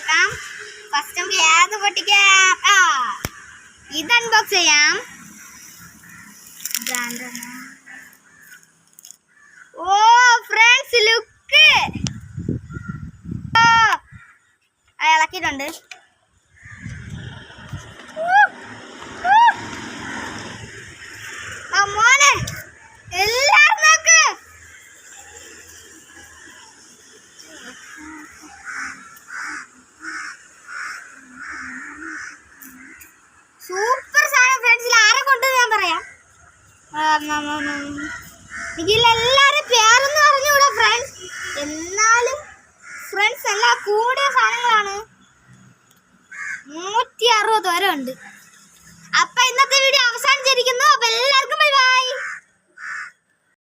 നോക്കാം. ഫസ്റ്റ് നമുക്ക് ഏത് പൊട്ടിക്കാം? ഇത് അൺബോക്സ് ചെയ്യാം. ഓ ഫ്രണ്ട്സ്, ലുക്ക് ഇളക്കിയിട്ടുണ്ട്. മോനെ എല്ലാരും നോക്ക്. സൂപ്പർ സാധനം ഫ്രണ്ട്സിൽ. ആരെ കൊണ്ട് ഞാൻ പറയാം. ഇതിലെല്ലാരും പേരൊന്നും അറിഞ്ഞൂടാ ഫ്രണ്ട്സ്. എന്നാലും ഫ്രണ്ട്സ് എല്ലാം കൂടിയ സാധനങ്ങളാണ്. 160 വരെ ഉണ്ട്.